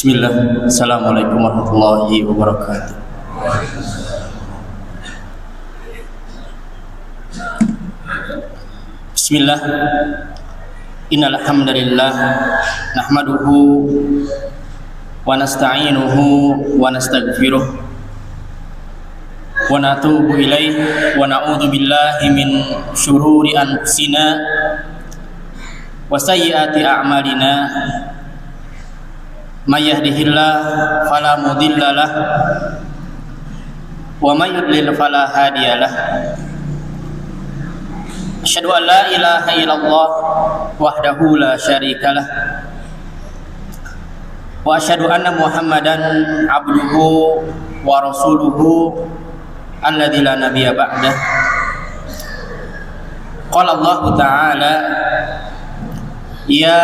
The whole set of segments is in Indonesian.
Bismillah. Assalamualaikum warahmatullahi wabarakatuh. Bismillah. Innal hamdalillah nahmaduhu wa nasta'inuhu wa nastaghfiruh wa natubu ilaihi wa na'udzu billahi min syururi anfusina wa sayyiati a'malina. May yahdihillah fala mudilla lah wa may yudlil fala hadiyalah. Asyhadu an la ilaha illallah wahdahu la syarikalah wa asyhadu anna Muhammadan abduhu wa rasuluhu alladzi la nabiyya ba'dah. Qala Allah ta'ala ya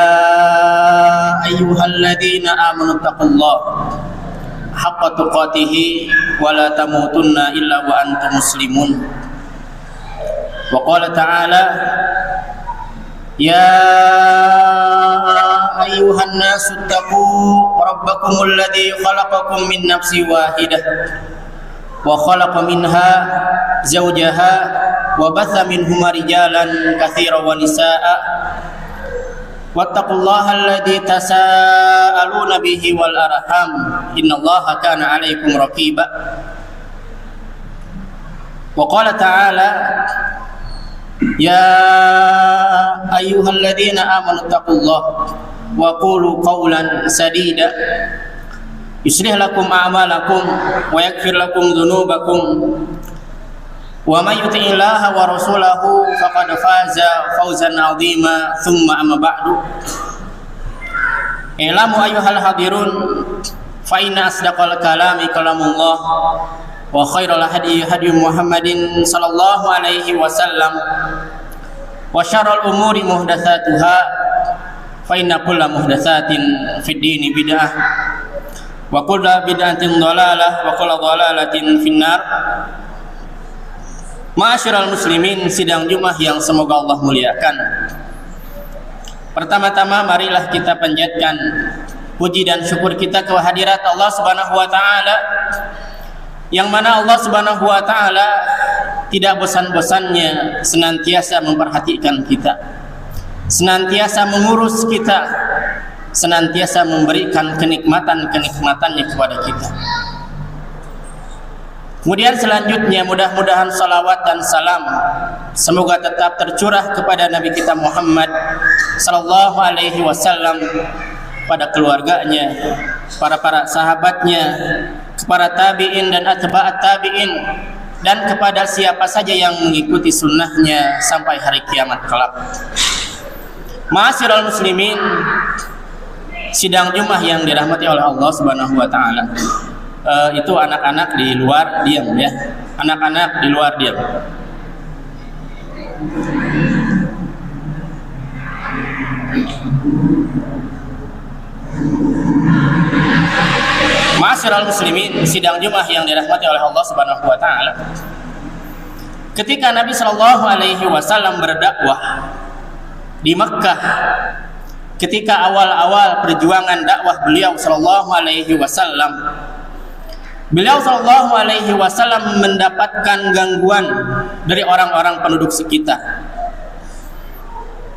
ayyuhalladzina amanu taqullaha haqqa tuqatih wa la tamutunna illa wa antum muslimun. Wa qala ta'ala ya ayyuhan nasu taqu rabbakumul ladzi khalaqakum min nafsin wahidah wa khalaqa minha zawjaha wa batha minhuma rijalan katsiran wa nisaa'a wattaqullaha alladzi tasaaluna bihi wal arham innallaha kana 'alaikum raqiba. Wa qala ta'ala ya ayyuhalladzina amanu taqullaha wa qulu qawlan sadida yuslih lakum a'malakum wa yaghfir lakum dhunubakum wa may yuti'illaha wa rasulahu faqad faza fawzan 'azima. Tsumma amma ba'du. Ilamu ayyuhal hadirun fa inna asdaqal kalami kalamullah wa khairal hadi hadi Muhammadin sallallahu alaihi wasallam wa syarrul umuri muhdatsatuha fa inna kulla muhdatsatin fid dini bid'ah wa kullu bid'atin dhalalah wa kullu dhalalatin finnar. Ma'asyiral muslimin, sidang Jumat yang semoga Allah muliakan. Pertama-tama marilah kita panjatkan puji dan syukur kita ke hadirat Allah Subhanahu wa taala, yang mana Allah Subhanahu wa taala tidak bosan-bosannya senantiasa memperhatikan kita, senantiasa mengurus kita, senantiasa memberikan kenikmatan-kenikmatannya kepada kita. Kemudian selanjutnya mudah-mudahan salawat dan salam semoga tetap tercurah kepada Nabi kita Muhammad sallallahu alaihi wasallam, pada keluarganya, para sahabatnya, para tabi'in dan atba'at tabi'in, dan kepada siapa saja yang mengikuti sunnahnya sampai hari kiamat kelak. Ma'asyiral muslimin, sidang Jumat yang dirahmati oleh Allah Subhanahu wa taala. Itu anak-anak di luar diam ya. Anak-anak di luar diam. Ma'asyiral muslimin, sidang Jumat yang dirahmati oleh Allah Subhanahu wa taala. Ketika Nabi sallallahu alaihi wasallam berdakwah di Mekkah, ketika awal-awal perjuangan dakwah beliau sallallahu alaihi wasallam, beliau sallallahu alaihi wasallam mendapatkan gangguan dari orang-orang penduduk sekitar.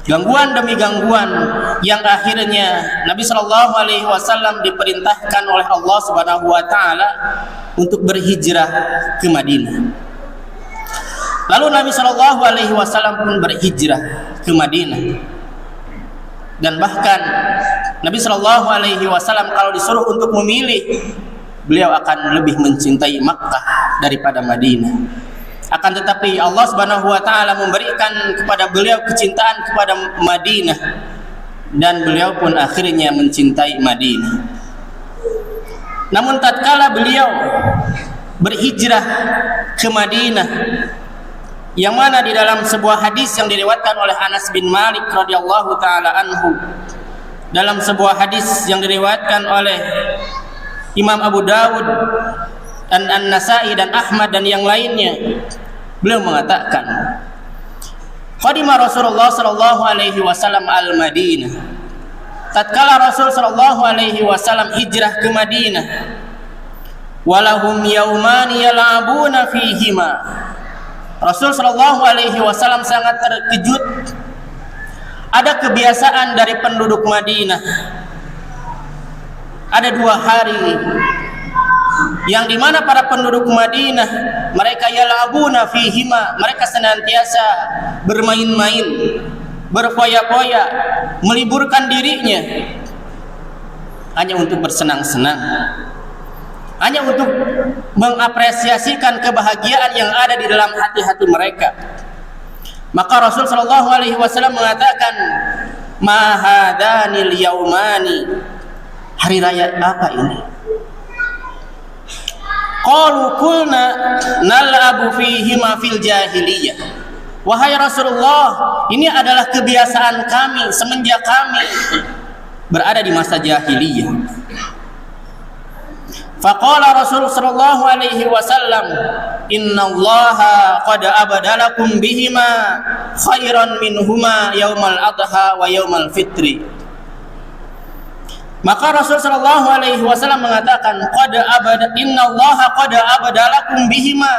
Gangguan demi gangguan yang akhirnya Nabi sallallahu alaihi wasallam diperintahkan oleh Allah Subhanahu wa taala untuk berhijrah ke Madinah. Lalu Nabi sallallahu alaihi wasallam pun berhijrah ke Madinah. Dan bahkan Nabi sallallahu alaihi wasallam kalau disuruh untuk memilih, beliau akan lebih mencintai Makkah daripada Madinah. Akan tetapi Allah Subhanahu wa taala memberikan kepada beliau kecintaan kepada Madinah, dan beliau pun akhirnya mencintai Madinah. Namun tatkala beliau berhijrah ke Madinah, yang mana di dalam sebuah hadis yang diriwayatkan oleh Anas bin Malik radhiyallahu taala anhu, dalam sebuah hadis yang diriwayatkan oleh Imam Abu Dawud dan An-Nasa'i dan Ahmad dan yang lainnya, beliau mengatakan, qadima Rasulullah sallallahu alaihi wasallam al-Madinah tatkala Rasul sallallahu alaihi wasallam hijrah ke Madinah, walahum yaumani yal'abuna fihima. Rasul sallallahu alaihi wasallam sangat terkejut. Ada kebiasaan dari penduduk Madinah, ada 2 hari yang dimana para penduduk Madinah mereka yal'abuna fihima, mereka senantiasa bermain-main, berfoya-foya, meliburkan dirinya hanya untuk bersenang-senang, hanya untuk mengapresiasikan kebahagiaan yang ada di dalam hati-hati mereka. Maka Rasul sallallahu alaihi wasallam mengatakan, "Ma hadanil yaumani." Hari raya apa ini? Qalu qulna nal'abu fihima fil jahiliyah. Wahai Rasulullah, ini adalah kebiasaan kami semenjak kami berada di masa jahiliyah. Faqala Rasul sallallahu alaihi wasallam, "Innallaha qad abadalakum bihima khairan minhuma yaumal adha wa yaumal fitri." Maka Rasul sallallahu alaihi wasallam mengatakan, "Innallaha qad abadalakum bihima."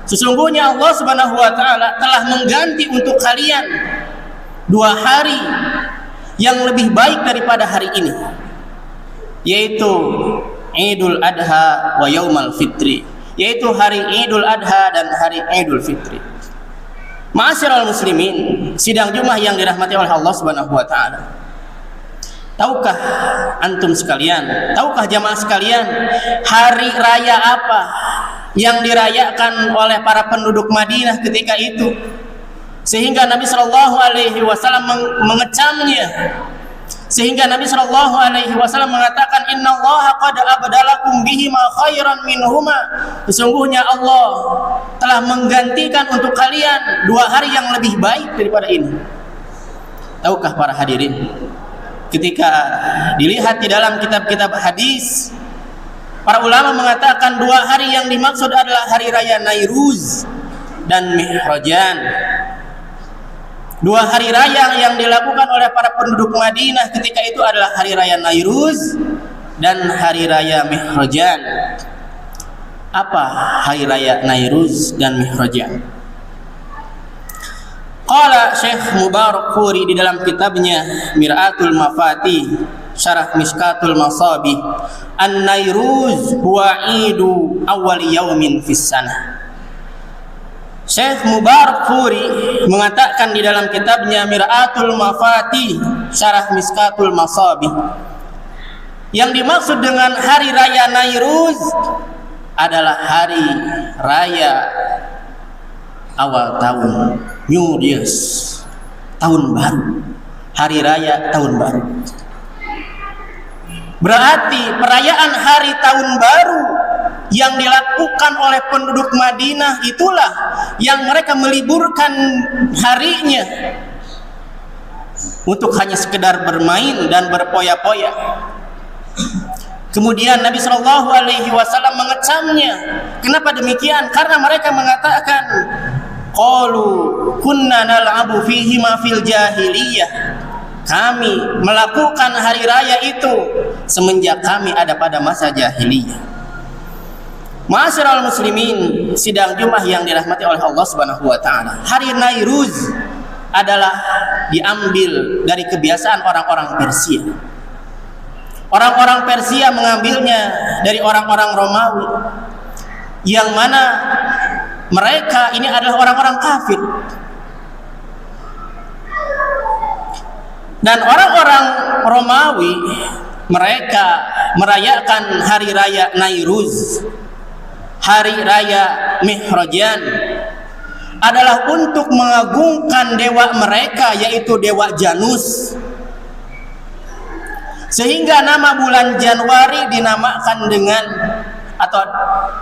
Sesungguhnya Allah Subhanahu wa taala telah mengganti untuk kalian 2 hari yang lebih baik daripada hari ini, yaitu Idul Adha wa Yaumal Fitri, yaitu hari Idul Adha dan hari Idul Fitri. Ma'asyiral muslimin, sidang Jumat yang dirahmati oleh Allah Subhanahu wa taala. Tahukah antum sekalian, tahukah jamaah sekalian, hari raya apa yang dirayakan oleh para penduduk Madinah ketika itu sehingga Nabi sallallahu alaihi wasallam mengecamnya? Sehingga Nabi sallallahu alaihi wasallam mengatakan, "Innallaha qad abdalakum bihima khairan minhuma." Sesungguhnya Allah telah menggantikan untuk kalian 2 hari yang lebih baik daripada ini. Tahukah para hadirin, ketika dilihat di dalam kitab-kitab hadis, para ulama mengatakan 2 hari yang dimaksud adalah hari raya Nairuz dan Mihrajan. 2 hari raya yang dilakukan oleh para penduduk Madinah ketika itu adalah hari raya Nairuz dan hari raya Mihrajan. Apa hari raya Nairuz dan Mihrajan? Qala Syekh Mubarakfuri di dalam kitabnya Mir'atul Mafatih Syarah Mishkatul Masabih, An-Nairuz huwa idu awal yaumin fis sanah. Syekh Mubarakfuri mengatakan di dalam kitabnya Mir'atul Mafatih Syarah Mishkatul Masabih, yang dimaksud dengan hari raya Nairuz adalah hari raya awal tahun, New Year's, tahun baru, hari raya tahun baru. Berarti perayaan hari tahun baru yang dilakukan oleh penduduk Madinah itulah yang mereka meliburkan harinya untuk hanya sekedar bermain dan berpoya-poya. Kemudian Nabi Shallallahu Alaihi Wasallam mengecamnya. Kenapa demikian? Karena mereka mengatakan, qalu kunna nal'abu fihi ma fil jahiliyah. Kami melakukan hari raya itu semenjak kami ada pada masa jahiliyah. Ma'asyiral muslimin, sidang Jumat yang dirahmati oleh Allah Subhanahu wa taala. Hari Nairuz adalah diambil dari kebiasaan orang-orang Persia. Orang-orang Persia mengambilnya dari orang-orang Romawi, yang mana mereka ini adalah orang-orang kafir. Dan orang-orang Romawi mereka merayakan hari raya Nairuz, hari raya Mihrajan, adalah untuk mengagungkan dewa mereka, yaitu dewa Janus. Sehingga nama bulan Januari dinamakan dengan, atau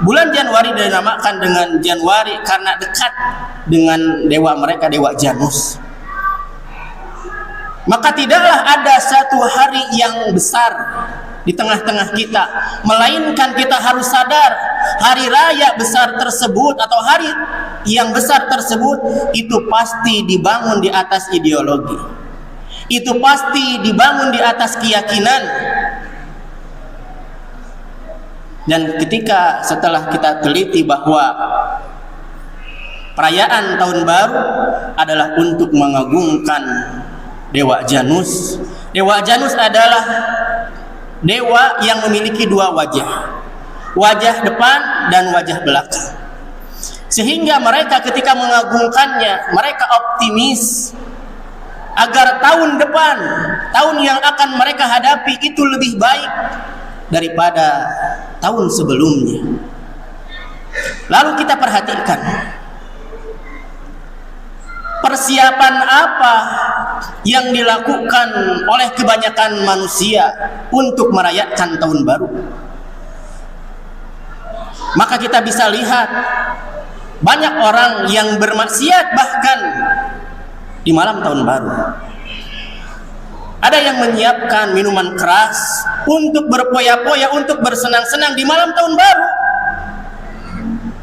bulan Januari dinamakan dengan Januari karena dekat dengan dewa mereka, dewa Janus. Maka tidaklah ada satu hari yang besar di tengah-tengah kita, melainkan kita harus sadar hari raya besar tersebut atau hari yang besar tersebut itu pasti dibangun di atas ideologi, itu pasti dibangun di atas keyakinan. Dan ketika setelah kita teliti bahwa perayaan tahun baru adalah untuk mengagungkan Dewa Janus. Dewa Janus adalah dewa yang memiliki dua wajah, wajah depan dan wajah belakang. Sehingga mereka ketika mengagungkannya, mereka optimis agar tahun depan, tahun yang akan mereka hadapi itu lebih baik daripada tahun sebelumnya. Lalu kita perhatikan persiapan apa yang dilakukan oleh kebanyakan manusia untuk merayakan tahun baru. Maka kita bisa lihat banyak orang yang bermaksiat bahkan di malam tahun baru. Ada yang menyiapkan minuman keras untuk berpoya-poya, untuk bersenang-senang di malam tahun baru.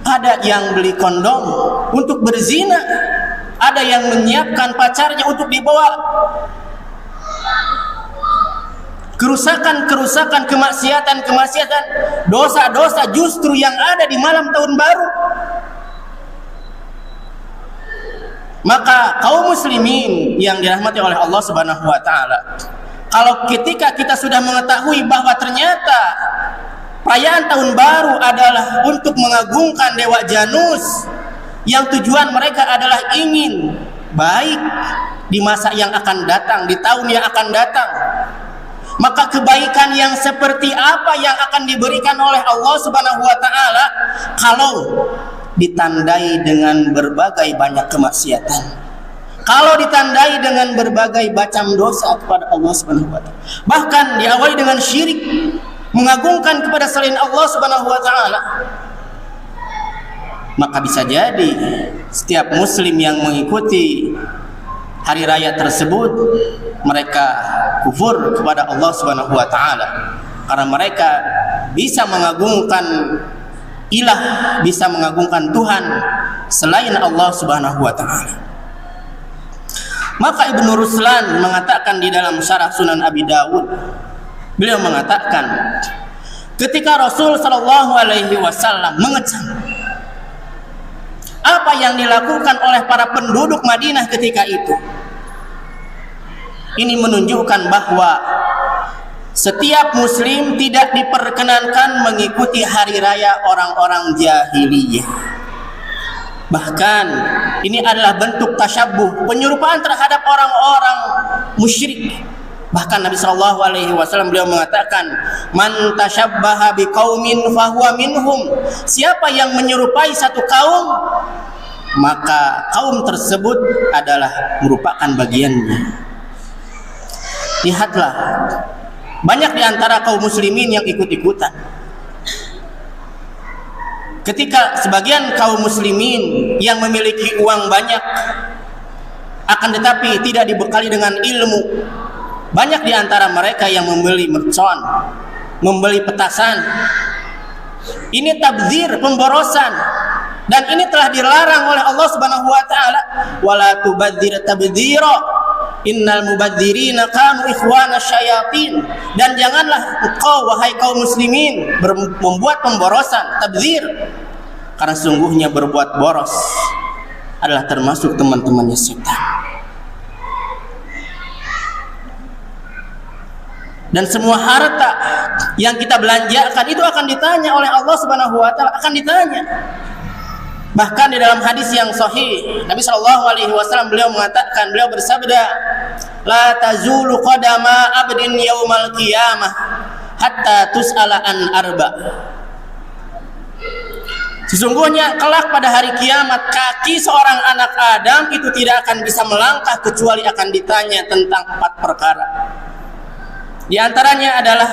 Ada yang beli kondom untuk berzina. Ada yang menyiapkan pacarnya untuk dibawa. Kerusakan-kerusakan, kemaksiatan-kemaksiatan, dosa-dosa justru yang ada di malam tahun baru. Maka kaum muslimin yang dirahmati oleh Allah Subhanahu wa taala, kalau ketika kita sudah mengetahui bahwa ternyata perayaan tahun baru adalah untuk mengagungkan Dewa Janus, yang tujuan mereka adalah ingin baik di masa yang akan datang, di tahun yang akan datang, maka kebaikan yang seperti apa yang akan diberikan oleh Allah Subhanahu wa taala kalau ditandai dengan berbagai banyak kemaksiatan, kalau ditandai dengan berbagai macam dosa kepada Allah Subhanahu wa taala, bahkan diawali dengan syirik, mengagungkan kepada selain Allah Subhanahu wa taala, maka bisa jadi setiap muslim yang mengikuti hari raya tersebut mereka kufur kepada Allah Subhanahu wa taala, karena mereka bisa mengagungkan ilah, bisa mengagungkan Tuhan selain Allah Subhanahu wa taala. Maka Ibnu Ruslan mengatakan di dalam syarah Sunan Abi Dawud, beliau mengatakan ketika Rasul sallallahu alaihi wasallam mengecam apa yang dilakukan oleh para penduduk Madinah ketika itu, ini menunjukkan bahwa setiap muslim tidak diperkenankan mengikuti hari raya orang-orang jahiliyah. Bahkan ini adalah bentuk tasyabbuh, penyerupaan terhadap orang-orang musyrik. Bahkan Nabi sallallahu alaihi wasallam beliau mengatakan, "Man tasyabbaha biqaumin fahuwa minhum." Siapa yang menyerupai satu kaum, maka kaum tersebut adalah merupakan bagiannya. Lihatlah, banyak di antara kaum muslimin yang ikut-ikutan. Ketika sebagian kaum muslimin yang memiliki uang banyak, akan tetapi tidak dibekali dengan ilmu, banyak di antara mereka yang membeli mercon, membeli petasan. Ini tabdzir, pemborosan, dan ini telah dilarang oleh Allah Subhanahu wa taala. Wala tubadzir tabdzira, innal mubadzirina kanu ikhwana syayatin. Dan janganlah engkau wahai kaum muslimin membuat pemborosan, tabdzir, karena sungguhnya berbuat boros adalah termasuk teman-temannya setan. Dan semua harta yang kita belanjakan itu akan ditanya oleh Allah Subhanahu wa taala, akan ditanya. Bahkan di dalam hadis yang sahih, Nabi sallallahu alaihi wasallam beliau mengatakan, beliau bersabda, "La tazulu qadama 'abdin yaumal qiyamah hatta tus'ala an arba." Sesungguhnya kelak pada hari kiamat kaki seorang anak Adam itu tidak akan bisa melangkah kecuali akan ditanya tentang 4 perkara. Di antaranya adalah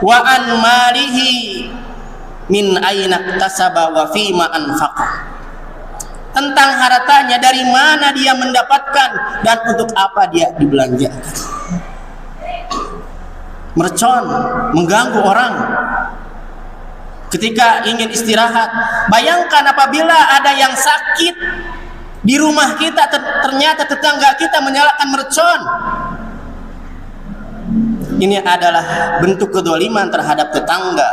wa an malihi min aina tasaba wa fima anfaqa. Tentang hartanya, dari mana dia mendapatkan dan untuk apa dia dibelanjakan. Mercon mengganggu orang ketika ingin istirahat. Bayangkan apabila ada yang sakit di rumah kita, ternyata tetangga kita menyalakan mercon. ini adalah bentuk kedzaliman terhadap tetangga.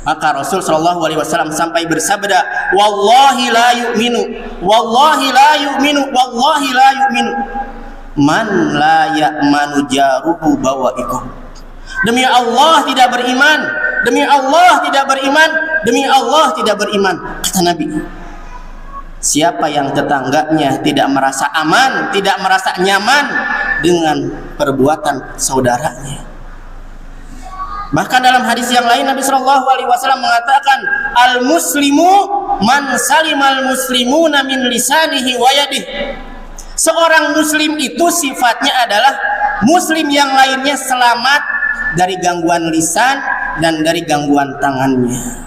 Maka Rasul Shallallahu Alaihi Wasallam sampai bersabda, wallahi la yu'minu, wallahi la yu'minu, wallahi la yu'minu man la ya'manu jaruhu bawa'ikum. Demi Allah tidak beriman, demi Allah tidak beriman, demi Allah tidak beriman, kata Nabi, siapa yang tetangganya tidak merasa aman, tidak merasa nyaman dengan perbuatan saudaranya. Bahkan dalam hadis yang lain Nabi Shallallahu Alaihi Wasallam mengatakan, al muslimu man salimal muslimuna min lisanihi wa yadihi. Seorang muslim itu sifatnya adalah muslim yang lainnya selamat dari gangguan lisan dan dari gangguan tangannya.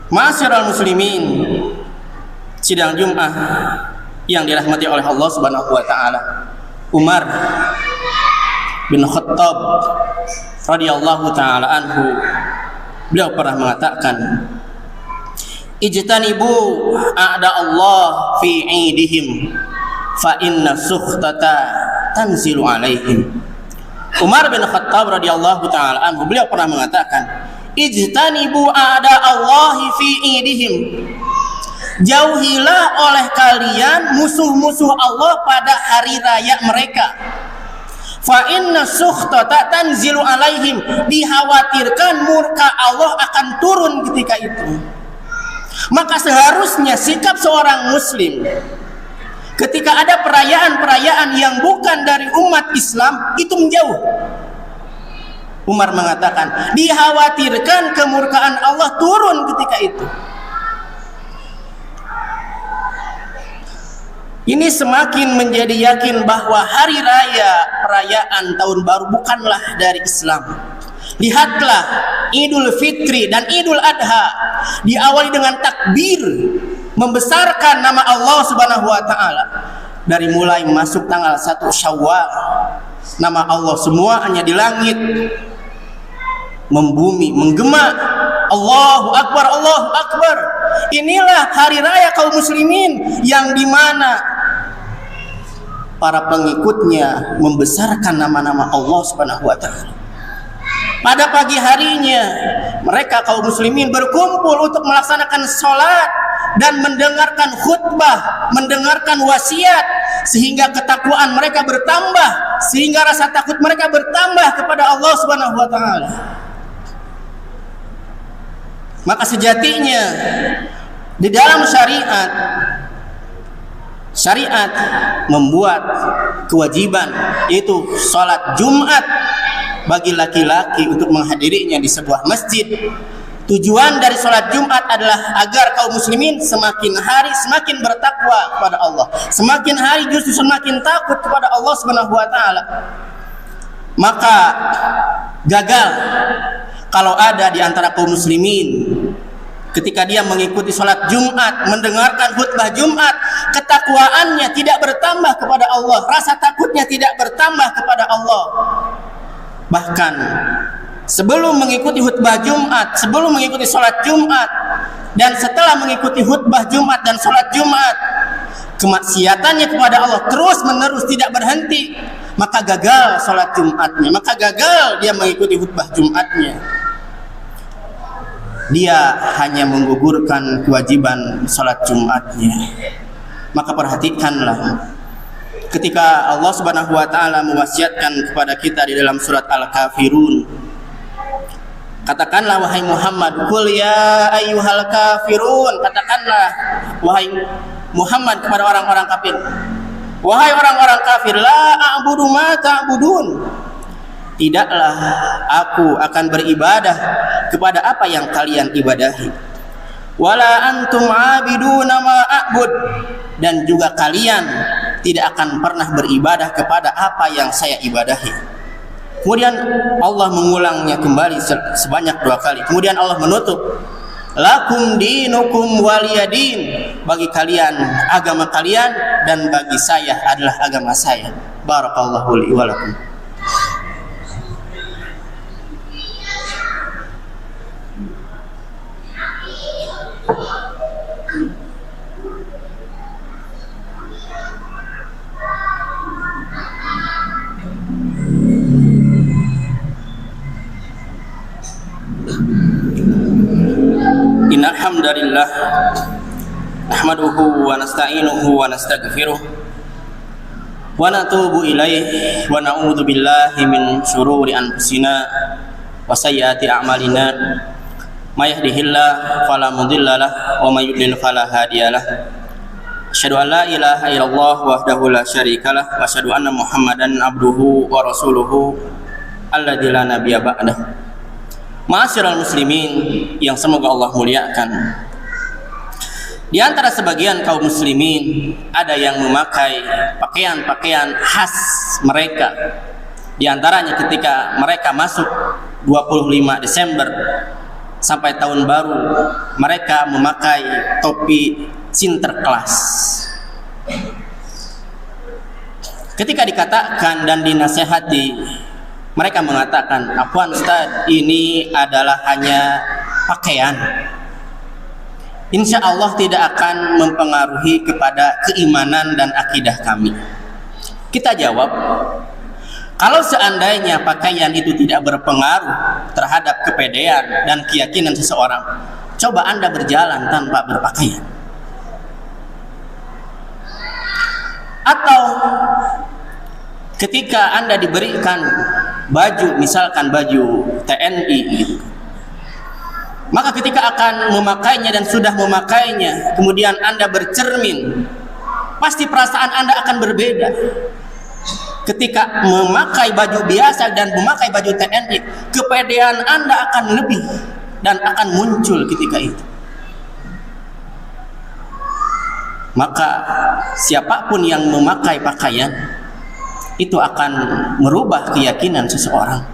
Ma'asyiral muslimin, sidang Jumat yang dirahmati oleh Allah Subhanahu wa taala, Umar bin Khattab radhiyallahu taala anhu, beliau pernah mengatakan, ijtanibu a'da Allah fi 'idihim fa inna sukhtata tanzilu 'alaihim. Umar bin Khattab radhiyallahu taala anhu, beliau pernah mengatakan, ijtanibu a'da Allah fi 'idihim, jauhilah oleh kalian musuh-musuh Allah pada hari raya mereka. Fa inna sukhtata tanzilu alaihim, dikhawatirkan murka Allah akan turun ketika itu. Maka seharusnya sikap seorang muslim ketika ada perayaan-perayaan yang bukan dari umat Islam itu menjauh. Umar mengatakan, dikhawatirkan kemurkaan Allah turun ketika itu. Ini semakin menjadi yakin bahwa hari raya perayaan tahun baru bukanlah dari Islam. Lihatlah Idul Fitri dan Idul Adha diawali dengan takbir, membesarkan nama Allah Subhanahu wa taala. Dari mulai masuk tanggal 1 Syawal, nama Allah semuanya di langit membumi, menggema, Allahu Akbar, Allahu Akbar. Inilah hari raya kaum muslimin yang dimana para pengikutnya membesarkan nama-nama Allah Subhanahu wa taala. Pada pagi harinya mereka kaum muslimin berkumpul untuk melaksanakan sholat dan mendengarkan khutbah, mendengarkan wasiat, sehingga ketakwaan mereka bertambah, sehingga rasa takut mereka bertambah kepada Allah Subhanahu wa taala. Maka sejatinya di dalam syariat membuat kewajiban, yaitu sholat Jumat bagi laki-laki untuk menghadirinya di sebuah masjid. Tujuan dari sholat Jumat adalah agar kaum muslimin semakin hari semakin bertakwa kepada Allah, semakin hari justru semakin takut kepada Allah Subhanahu wa taala. Maka gagal kalau ada di antara kaum muslimin ketika dia mengikuti sholat Jumat, mendengarkan khutbah Jumat, ketakwaannya tidak bertambah kepada Allah, rasa takutnya tidak bertambah kepada Allah. Bahkan sebelum mengikuti khutbah Jumat, sebelum mengikuti sholat Jumat, dan setelah mengikuti khutbah Jumat dan sholat Jumat, kemaksiatannya kepada Allah terus menerus tidak berhenti. Maka gagal sholat Jumatnya, maka gagal dia mengikuti khutbah Jumatnya. Dia hanya menggugurkan kewajiban sholat Jumatnya. Maka perhatikanlah, ketika Allah Subhanahu wa taala mewasiatkan kepada kita di dalam surat Al-Kafirun, katakanlah wahai Muhammad, qul ya ayyuhal kafirun, katakanlah wahai Muhammad kepada orang-orang kafir, wahai orang-orang kafir, la a'budu ma ta'budun, tidaklah aku akan beribadah kepada apa yang kalian ibadahi, wala antum abiduna ma a'bud, dan juga kalian tidak akan pernah beribadah kepada apa yang saya ibadahi. Kemudian Allah mengulangnya kembali sebanyak 2 kali. Kemudian Allah menutup, lakum dinukum waliyadin, bagi kalian agama kalian dan bagi saya adalah agama saya. Barakallahu li wa lakum. Alhamdulillah nahmaduhu wa nasta'inuhu wa nastaghfiruh wa natubu ilaih wa na'udzu billahi min syururi anfusina wa sayyiati a'malina may yahdihillahu fala mudhillalah wa may yudlil fala hadiyalah. Asyhadu an la ilaha illallah wahdahu la syarikalah wa asyhadu anna Muhammadan abduhu wa rasuluhu alladzi la nabiyya ba'dah. Ma'asyiral muslimin yang semoga Allah muliakan. Di antara sebagian kaum muslimin ada yang memakai pakaian-pakaian khas mereka. Di antaranya ketika mereka masuk 25 Desember sampai tahun baru, mereka memakai topi Sinterklas. Ketika dikatakan dan dinasehati, mereka mengatakan, "Afwan Ustaz, ini adalah hanya pakaian. Insya Allah tidak akan mempengaruhi kepada keimanan dan akidah kami." Kita jawab, kalau seandainya pakaian itu tidak berpengaruh terhadap kepedean dan keyakinan seseorang, coba Anda berjalan tanpa berpakaian. Atau ketika Anda diberikan baju, misalkan baju TNI gitu, maka ketika akan memakainya dan sudah memakainya, kemudian Anda bercermin, pasti perasaan Anda akan berbeda. Ketika memakai baju biasa dan memakai baju TNI, kepedean Anda akan lebih dan akan muncul ketika itu. Maka siapapun yang memakai pakaian itu akan merubah keyakinan seseorang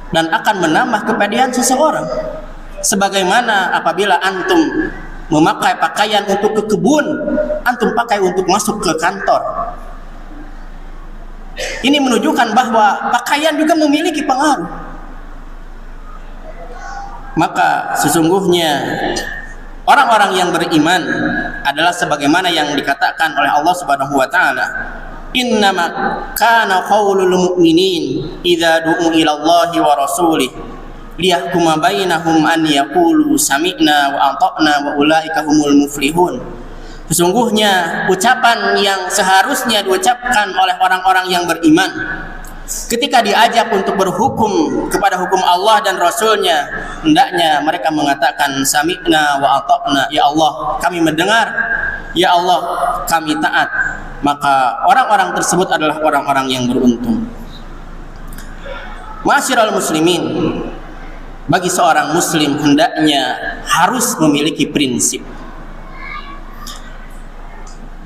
dan akan menambah kepedean seseorang. Sebagaimana apabila antum memakai pakaian untuk ke kebun, antum pakai untuk masuk ke kantor. Ini menunjukkan bahwa pakaian juga memiliki pengaruh. Maka sesungguhnya orang-orang yang beriman adalah sebagaimana yang dikatakan oleh Allah Subhanahu wa taala, "Innama kana qaulul mu'minin idza du'u ila Allahi wa rasulih liyahkuma bainahum an yaqulu sami'na wa ata'na wa ulaika humul muflihun." Sesungguhnya ucapan yang seharusnya diucapkan oleh orang-orang yang beriman ketika diajak untuk berhukum kepada hukum Allah dan Rasulnya, hendaknya mereka mengatakan sami'na wa ata'na, ya Allah kami mendengar, ya Allah kami taat. Maka orang-orang tersebut adalah orang-orang yang beruntung. Ma'asyiral muslimin, bagi seorang muslim hendaknya harus memiliki prinsip.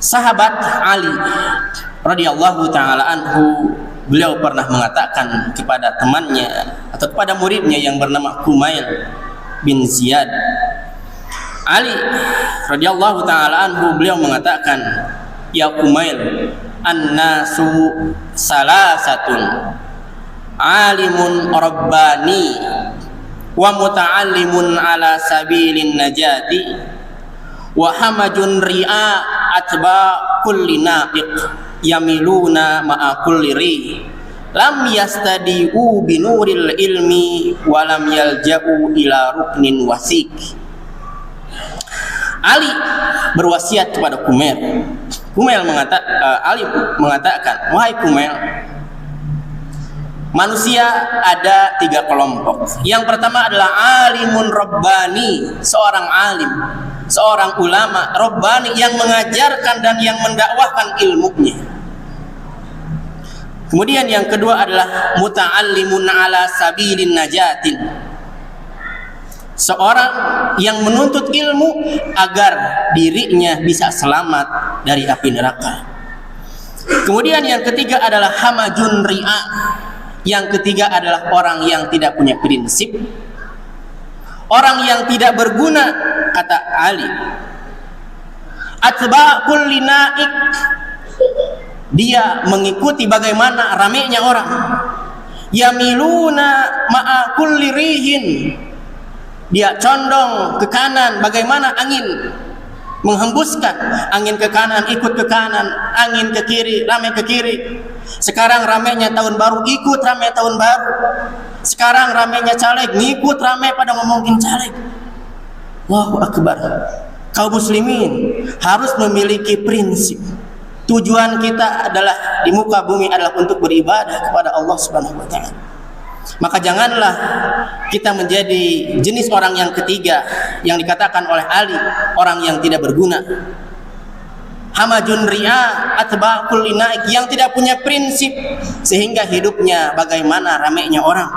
Sahabat Ali radhiyallahu taala anhu, beliau pernah mengatakan kepada temannya atau kepada muridnya yang bernama Kumail bin Ziyad. Ali radhiyallahu taala anhu, beliau mengatakan, "Ya Kumail, an-nasu salasatun, alimun rabbani wa muta'allimun ala sabilin najati wa hamajun ri'a atba kulli naqiq yamiluna ma'a kulli ri lam yastadi'u binuril ilmi wa lam yalja'u ila ruknin wasik." Ali berwasiat kepada Kumail. Ali mengatakan, "Wahai Kumail, manusia ada 3 kelompok. Yang pertama adalah alimun rabbani, seorang alim, seorang ulama rabbani yang mengajarkan dan yang mendakwahkan ilmunya. Kemudian yang kedua adalah muta'allimun ala sabilin najatin, seorang yang menuntut ilmu agar dirinya bisa selamat dari api neraka. Kemudian yang ketiga adalah hamajun ri'a, yang ketiga adalah orang yang tidak punya prinsip, orang yang tidak berguna." Kata Ali, atba kulli naik, dia mengikuti bagaimana ramainya orang. Yamiluna ma'a kulli rihin, dia condong ke kanan bagaimana angin menghembuskan. Angin ke kanan ikut ke kanan, angin ke kiri ramai ke kiri. Sekarang ramainya tahun baru ikut ramai tahun baru. Sekarang ramainya caleg ngikut ramai pada ngomongin caleg. Allahu Akbar. Kaum muslimin harus memiliki prinsip. Tujuan kita adalah di muka bumi adalah untuk beribadah kepada Allah Subhanahu wa taala. Maka janganlah kita menjadi jenis orang yang ketiga yang dikatakan oleh Ali, orang yang tidak berguna. Hamajun ri'a atba'ul linaik, yang tidak punya prinsip sehingga hidupnya bagaimana ramainya orang.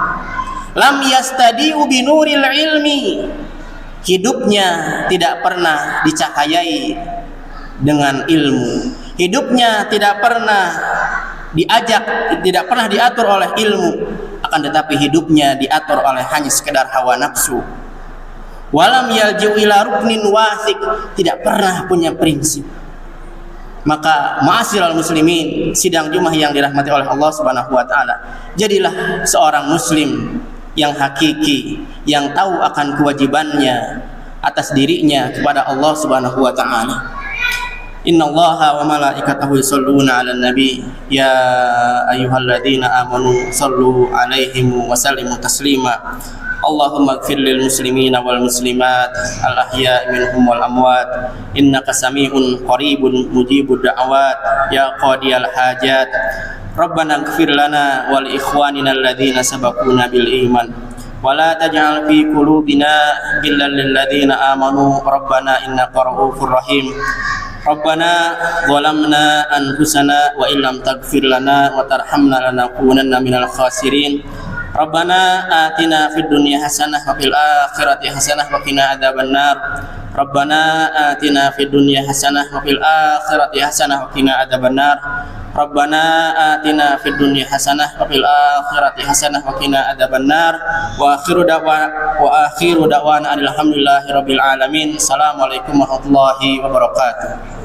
Lam yastadi'u binuril ilmi, hidupnya tidak pernah dicahayai dengan ilmu. Hidupnya tidak pernah diajak, tidak pernah diatur oleh ilmu, akan tetapi hidupnya diatur oleh hanya sekedar hawa nafsu. Walam yalji'u ila ruknin wasik, tidak pernah punya prinsip. Maka ma'asyiral muslimin, sidang Jumat yang dirahmati oleh Allah Subhanahu wa taala, jadilah seorang muslim yang hakiki, yang tahu akan kewajibannya atas dirinya kepada Allah Subhanahu wa taala. Innallaha wa malaikatahu yusholluna 'alan nabi ya ayyuhalladzina amanu shallu 'alaihi wa sallimu taslima. Allahumma ighfir lil muslimina wal muslimat al ahya'i minhum wal amwat innaka sami'un qaribun mujibud da'awat ya qadiyal hajat. Rabbana ighfir lana wa li ikhwanina alladzina sabaquna bil iman wa la taj'al fi qulubina ghillan lil ladzina amanu rabbana innaka ra'ufur rahim. Rabbana zalamna anfusana wa illam taghfir lana wa tarhamna lanakunanna minal khasirin. Rabbana atina fid dunya hasanah wa fil akhirati hasanah wa qina adzabannar. Rabbana atina fid dunya hasanah wa fil akhirati hasanah wa qina adzabannar. Rabbana atina fid dunya hasanah wa fil akhirati hasanah wa qina adzabannar. Wa akhiru da'wana alhamdulillahi rabbil alamin. Assalamualaikum warahmatullahi wabarakatuh.